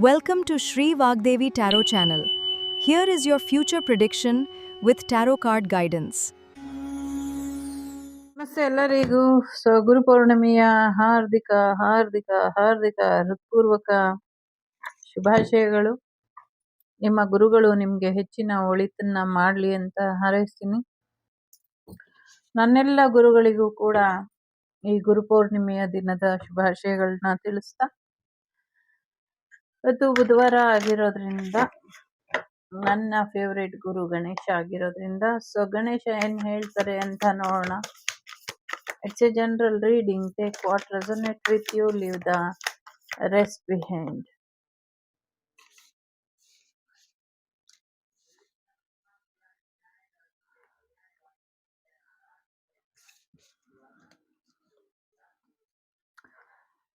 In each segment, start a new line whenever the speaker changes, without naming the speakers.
Welcome to Sri Vagdevi Tarot channel. Here is your future prediction with tarot card guidance.
ನಮಸ್ತೆ ಎಲ್ಲರಿಗೂ. ಗುರು ಪೌರ್ಣಮಿಯ ಹಾರ್ದಿಕ ಹೃತ್ಪೂರ್ವಕ ಶುಭಾಶಯಗಳು. ನಿಮ್ಮ ಗುರುಗಳು ನಿಮ್ಗೆ ಹೆಚ್ಚಿನ ಒಳಿತನ್ನ ಮಾಡ್ಲಿ ಅಂತ ಹಾರೈಸ್ತೀನಿ. ನನ್ನೆಲ್ಲ ಗುರುಗಳಿಗೂ ಕೂಡ ಈ ಗುರು ಪೌರ್ಣಿಮೆಯ ದಿನದ ಶುಭಾಶಯಗಳನ್ನ ತಿಳಿಸ್ತಾ, ಇವತ್ತು ಬುಧವಾರ ಆಗಿರೋದ್ರಿಂದ ನನ್ನ ಫೇವ್ರೇಟ್ ಗುರು ಗಣೇಶ ಆಗಿರೋದ್ರಿಂದ ಗಣೇಶ ಏನ್ ಹೇಳ್ತಾರೆ ಅಂತ ನೋಡೋಣ. It's a general reading. Take what resonates with you, leave the rest behind.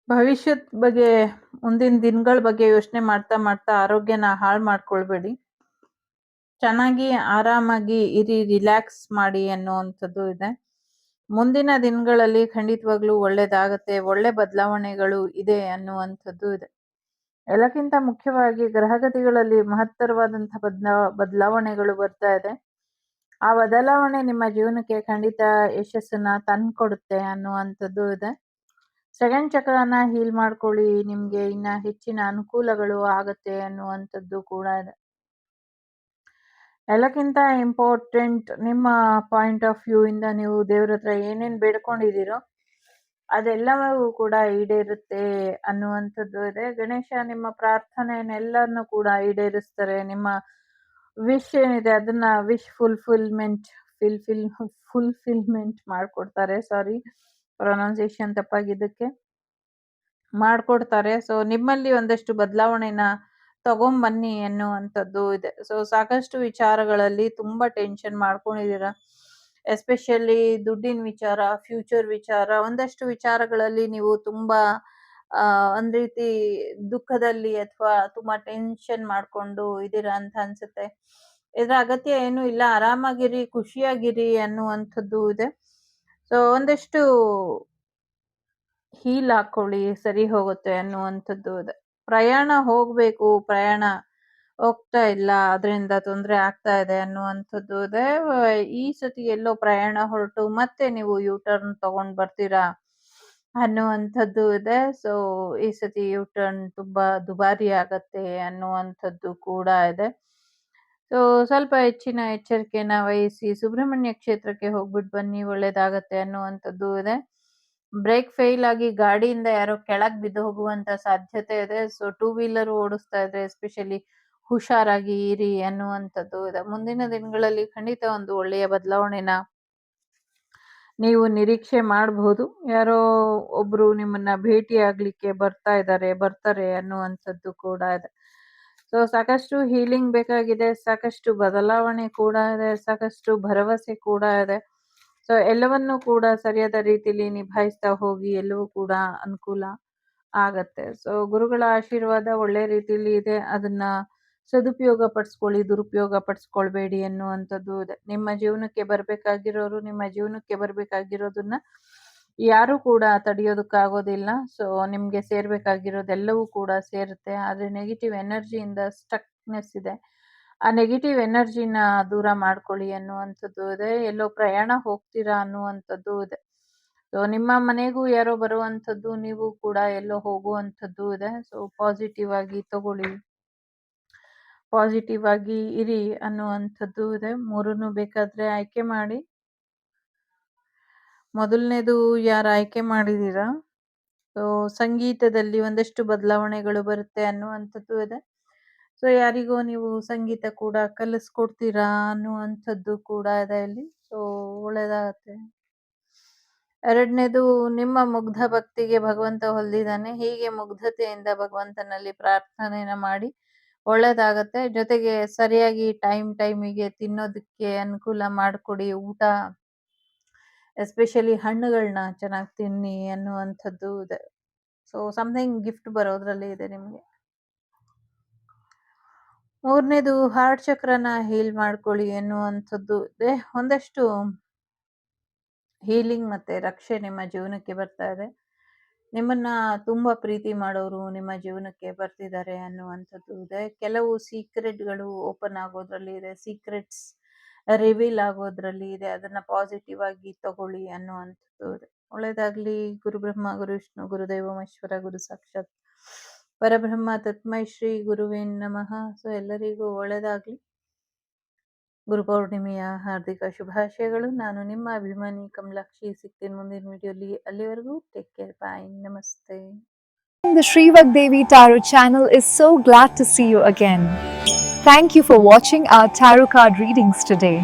ಭವಿಷ್ಯದ ಬಗ್ಗೆ, ಮುಂದಿನ ದಿನಗಳ ಬಗ್ಗೆ ಯೋಚನೆ ಮಾಡ್ತಾ ಮಾಡ್ತಾ ಆರೋಗ್ಯನ ಹಾಳು ಮಾಡ್ಕೊಳ್ಬೇಡಿ. ಚೆನ್ನಾಗಿ ಆರಾಮಾಗಿ ಇರಿ, ರಿಲ್ಯಾಕ್ಸ್ ಮಾಡಿ ಅನ್ನುವಂಥದ್ದು ಇದೆ. ಮುಂದಿನ ದಿನಗಳಲ್ಲಿ ಖಂಡಿತವಾಗ್ಲೂ ಒಳ್ಳೇದಾಗತ್ತೆ, ಒಳ್ಳೆ ಬದಲಾವಣೆಗಳು ಇದೆ ಅನ್ನುವಂಥದ್ದು ಇದೆ. ಎಲ್ಲಕ್ಕಿಂತ ಮುಖ್ಯವಾಗಿ ಗ್ರಹಗತಿಗಳಲ್ಲಿ ಮಹತ್ತರವಾದಂತಹ ಬದಲಾವಣೆಗಳು ಬರ್ತಾ ಇದೆ. ಆ ಬದಲಾವಣೆ ನಿಮ್ಮ ಜೀವನಕ್ಕೆ ಖಂಡಿತ ಯಶಸ್ಸನ್ನ ತಂದ್ಕೊಡುತ್ತೆ ಅನ್ನುವಂಥದ್ದು ಇದೆ. ಸೆಕೆಂಡ್ ಚಕ್ರನ ಹೀಲ್ ಮಾಡ್ಕೊಳ್ಳಿ, ನಿಮ್ಗೆ ಇನ್ನ ಹೆಚ್ಚಿನ ಅನುಕೂಲಗಳು ಆಗತ್ತೆ ಅನ್ನುವಂಥದ್ದು ಕೂಡ ಇದೆ. ಎಲ್ಲಕ್ಕಿಂತ ಇಂಪಾರ್ಟೆಂಟ್, ನಿಮ್ಮ ಪಾಯಿಂಟ್ ಆಫ್ ವ್ಯೂ ಇಂದ ನೀವು ದೇವ್ರ ಹತ್ರ ಏನೇನ್ ಬೇಡ್ಕೊಂಡಿದ್ದೀರೋ ಅದೆಲ್ಲವೂ ಕೂಡ ಈಡೇರುತ್ತೆ ಅನ್ನುವಂಥದ್ದು ಇದೆ. ಗಣೇಶ ನಿಮ್ಮ ಪ್ರಾರ್ಥನೆಯನ್ನೆಲ್ಲರನ್ನು ಕೂಡ ಈಡೇರಿಸ್ತಾರೆ. ನಿಮ್ಮ ವಿಶ್ ಏನಿದೆ ಅದನ್ನ ಫುಲ್ಫಿಲ್ಮೆಂಟ್ ಮಾಡ್ಕೊಡ್ತಾರೆ. ಸಾರಿ, ಪ್ರೊನೌನ್ಸಿಯೇಷನ್ ತಪ್ಪಾಗಿದ್ದಕ್ಕೆ ಮಾಡ್ಕೊಡ್ತಾರೆ. ಸೊ ನಿಮ್ಮಲ್ಲಿ ಒಂದಷ್ಟು ಬದಲಾವಣೆನ ತಗೊಂಬನ್ನಿ ಎನ್ನುವಂಥದ್ದು ಇದೆ. ಸೊ ಸಾಕಷ್ಟು ವಿಚಾರಗಳಲ್ಲಿ ತುಂಬಾ ಟೆನ್ಷನ್ ಮಾಡ್ಕೊಂಡಿದ್ದೀರಾ, ಎಸ್ಪೆಷಲಿ ದುಡ್ಡಿನ ವಿಚಾರ, ಫ್ಯೂಚರ್ ವಿಚಾರ, ಒಂದಷ್ಟು ವಿಚಾರಗಳಲ್ಲಿ ನೀವು ತುಂಬಾ ಒಂದ್ ರೀತಿ ದುಃಖದಲ್ಲಿ ಅಥವಾ ತುಂಬಾ ಟೆನ್ಷನ್ ಮಾಡ್ಕೊಂಡು ಇದೀರಾ ಅಂತ ಅನ್ಸುತ್ತೆ. ಇದ್ರ ಅಗತ್ಯ ಏನು ಇಲ್ಲ, ಆರಾಮಾಗಿರಿ, ಖುಷಿಯಾಗಿರಿ ಅನ್ನುವಂಥದ್ದು ಇದೆ. ಸೊ ಒಂದಷ್ಟು ಹೀಲ್ ಹಾಕೊಳ್ಳಿ, ಸರಿ ಹೋಗುತ್ತೆ ಅನ್ನುವಂಥದ್ದು ಇದೆ. ಪ್ರಯಾಣ ಹೋಗ್ಬೇಕು, ಪ್ರಯಾಣ ಹೋಗ್ತಾ ಇಲ್ಲ, ಅದರಿಂದ ತೊಂದರೆ ಆಗ್ತಾ ಇದೆ ಅನ್ನುವಂಥದ್ದು ಇದೆ. ಈ ಸತಿ ಎಲ್ಲೋ ಪ್ರಯಾಣ ಹೊರಟು ಮತ್ತೆ ನೀವು ಯೂಟರ್ನ್ ತಗೊಂಡ್ ಬರ್ತೀರಾ ಅನ್ನುವಂಥದ್ದು ಇದೆ. ಸೊ ಈ ಸತಿ ಯೂಟರ್ನ್ ತುಂಬಾ ದುಬಾರಿ ಆಗತ್ತೆ ಅನ್ನುವಂಥದ್ದು ಕೂಡ ಇದೆ. ಸೊ ಸ್ವಲ್ಪ ಹೆಚ್ಚಿನ ಎಚ್ಚರಿಕೆನ ವಹಿಸಿ ಸುಬ್ರಹ್ಮಣ್ಯ ಕ್ಷೇತ್ರಕ್ಕೆ ಹೋಗ್ಬಿಟ್ಟು ಬನ್ನಿ, ಒಳ್ಳೇದಾಗತ್ತೆ ಅನ್ನುವಂಥದ್ದು ಇದೆ. ಬ್ರೇಕ್ ಫೇಲ್ ಆಗಿ ಗಾಡಿಯಿಂದ ಯಾರೋ ಕೆಳಗ್ ಬಿದ್ದು ಹೋಗುವಂತ ಸಾಧ್ಯತೆ ಇದೆ. ಸೊ ಟೂ ವೀಲರ್ ಓಡಿಸ್ತಾ ಇದ್ರೆ ಎಸ್ಪೆಷಲಿ ಹುಷಾರಾಗಿ ಇರಿ ಅನ್ನುವಂಥದ್ದು ಇದೆ. ಮುಂದಿನ ದಿನಗಳಲ್ಲಿ ಖಂಡಿತ ಒಂದು ಒಳ್ಳೆಯ ಬದಲಾವಣೆನ ನೀವು ನಿರೀಕ್ಷೆ ಮಾಡಬಹುದು. ಯಾರೋ ಒಬ್ರು ನಿಮ್ಮನ್ನ ಭೇಟಿ ಆಗ್ಲಿಕ್ಕೆ ಬರ್ತಾರೆ ಅನ್ನುವಂಥದ್ದು ಕೂಡ ಇದೆ. ಸೊ ಸಾಕಷ್ಟು ಹೀಲಿಂಗ್ ಬೇಕಾಗಿದೆ, ಸಾಕಷ್ಟು ಬದಲಾವಣೆ ಕೂಡ ಇದೆ, ಸಾಕಷ್ಟು ಭರವಸೆ ಕೂಡ ಇದೆ. ಸೊ ಎಲ್ಲವನ್ನೂ ಕೂಡ ಸರಿಯಾದ ರೀತಿಯಲ್ಲಿ ನಿಭಾಯಿಸ್ತಾ ಹೋಗಿ, ಎಲ್ಲವೂ ಕೂಡ ಅನುಕೂಲ ಆಗತ್ತೆ. ಸೊ ಗುರುಗಳ ಆಶೀರ್ವಾದ ಒಳ್ಳೆ ರೀತಿಯಲ್ಲಿ ಇದೆ, ಅದನ್ನ ಸದುಪಯೋಗ ಪಡಿಸ್ಕೊಳ್ಳಿ, ದುರುಪಯೋಗ ಪಡಿಸ್ಕೊಳ್ಬೇಡಿ ಅನ್ನುವಂಥದ್ದು ಇದೆ. ನಿಮ್ಮ ಜೀವನಕ್ಕೆ ಬರ್ಬೇಕಾಗಿರೋದನ್ನ ಯಾರು ಕೂಡ ತಡೆಯೋದಕ್ಕಾಗೋದಿಲ್ಲ. ಸೊ ನಿಮ್ಗೆ ಸೇರ್ಬೇಕಾಗಿರೋದೆಲ್ಲವೂ ಕೂಡ ಸೇರುತ್ತೆ. ಆದ್ರೆ ನೆಗೆಟಿವ್ ಎನರ್ಜಿಯಿಂದ ಸ್ಟಕ್ನೆಸ್ ಇದೆ, ಆ ನೆಗೆಟಿವ್ ಎನರ್ಜಿನ ದೂರ ಮಾಡ್ಕೊಳ್ಳಿ ಅನ್ನುವಂಥದ್ದು ಇದೆ. ಎಲ್ಲೋ ಪ್ರಯಾಣ ಹೋಗ್ತೀರಾ ಅನ್ನುವಂಥದ್ದು ಇದೆ. ಸೊ ನಿಮ್ಮ ಮನೆಗೂ ಯಾರೋ ಬರುವಂಥದ್ದು, ನೀವು ಕೂಡ ಎಲ್ಲೋ ಹೋಗುವಂಥದ್ದು ಇದೆ. ಸೊ ಪಾಸಿಟಿವ್ ಆಗಿ ತಗೊಳ್ಳಿ, ಪಾಸಿಟಿವ್ ಆಗಿ ಇರಿ ಅನ್ನುವಂಥದ್ದು ಇದೆ. ಮೂರನ್ನು ಬೇಕಾದ್ರೆ ಆಯ್ಕೆ ಮಾಡಿ. ಮೊದಲನೇದು ಯಾರು ಆಯ್ಕೆ ಮಾಡಿದೀರಾ, ಸೊ ಸಂಗೀತದಲ್ಲಿ ಒಂದಷ್ಟು ಬದಲಾವಣೆಗಳು ಬರುತ್ತೆ ಅನ್ನುವಂಥದ್ದು ಇದೆ. ಸೊ ಯಾರಿಗೋ ನೀವು ಸಂಗೀತ ಕೂಡ ಕಲಿಸ್ಕೊಡ್ತೀರಾ ಅನ್ನುವಂಥದ್ದು ಕೂಡ ಇದೆ ಇಲ್ಲಿ. ಸೊ ಒಳ್ಳೇದಾಗತ್ತೆ. ಎರಡನೇದು, ನಿಮ್ಮ ಮುಗ್ಧ ಭಕ್ತಿಗೆ ಭಗವಂತ ಹೊಲ್ದಿದ್ದಾನೆ. ಹೀಗೆ ಮುಗ್ಧತೆಯಿಂದ ಭಗವಂತನಲ್ಲಿ ಪ್ರಾರ್ಥನೆನ ಮಾಡಿ, ಒಳ್ಳೇದಾಗತ್ತೆ. ಜೊತೆಗೆ ಸರಿಯಾಗಿ ಟೈಮಿಗೆ ತಿನ್ನೋದಕ್ಕೆ ಅನುಕೂಲ ಮಾಡಿಕೊಡಿ. ಊಟ ಎಸ್ಪೆಷಲಿ ಹಣ್ಣುಗಳನ್ನ ಚೆನ್ನಾಗಿ ತಿನ್ನಿ ಅನ್ನುವಂಥದ್ದು ಇದೆ. ಸೊ ಸಮಥಿಂಗ್ ಗಿಫ್ಟ್ ಬರೋದ್ರಲ್ಲಿ ಇದೆ ನಿಮ್ಗೆ. ಮೂರನೇದು, ಹಾರ್ಟ್ ಚಕ್ರನ ಹೀಲ್ ಮಾಡ್ಕೊಳ್ಳಿ ಎನ್ನುವಂಥದ್ದು ಇದೆ. ಒಂದಷ್ಟು ಹೀಲಿಂಗ್ ಮತ್ತೆ ರಕ್ಷೆ ನಿಮ್ಮ ಜೀವನಕ್ಕೆ ಬರ್ತಾ ಇದೆ. ನಿಮ್ಮನ್ನ ತುಂಬಾ ಪ್ರೀತಿ ಮಾಡೋರು ನಿಮ್ಮ ಜೀವನಕ್ಕೆ ಬರ್ತಿದ್ದಾರೆ ಅನ್ನುವಂಥದ್ದು ಇದೆ. ಕೆಲವು ಸೀಕ್ರೆಟ್‌ಗಳು ಓಪನ್ ಆಗೋದ್ರಲ್ಲಿ ಇದೆ. ಸೀಕ್ರೆಟ್ಸ್ ರಿವೀಲ್ ಆಗೋದ್ರಲ್ಲಿ ಇದೆ. ಅದನ್ನ ಪಾಸಿಟಿವ್ ಆಗಿ ತಗೊಳ್ಳಿ ಅನ್ನುವಂಥದ್ದು ಇದೆ. ಒಳ್ಳೆಯದಾಗ್ಲಿ. ಗುರು ಬ್ರಹ್ಮ, ಗುರು ವಿಷ್ಣು, ಗುರುದೇವ ಮಹೇಶ್ವರ, ಗುರು ಸಾಕ್ಷಾತ್ ಪರಬ್ರಹ್ಮ ತಸ್ಮೈ ಶ್ರೀ ಗುರುವೇ ನಮಃ. ಸೊ ಎಲ್ಲರಿಗೂ ಒಳ್ಳೆಯದಾಗ್ಲಿ. ಗುರುಪೌರ್ಣಿಮೆಯ ಹಾರ್ದಿಕ ಶುಭಾಶಯಗಳು. ನಾನು ನಿಮ್ಮ ಅಭಿಮಾನಿ ಕಮಲಾಕ್ಷಿ. ಸಿಗ್ತೀನಿ ಮುಂದಿನ ವಿಡಿಯೋಲಿ. ಅಲ್ಲಿವರೆಗೂ ಟೇಕ್ ಕೇರ್. ಬಾಯ್. ನಮಸ್ತೆ.
The Sri Vagdevi Tarot channel is so glad to see you again. Thank you for watching our tarot card readings today.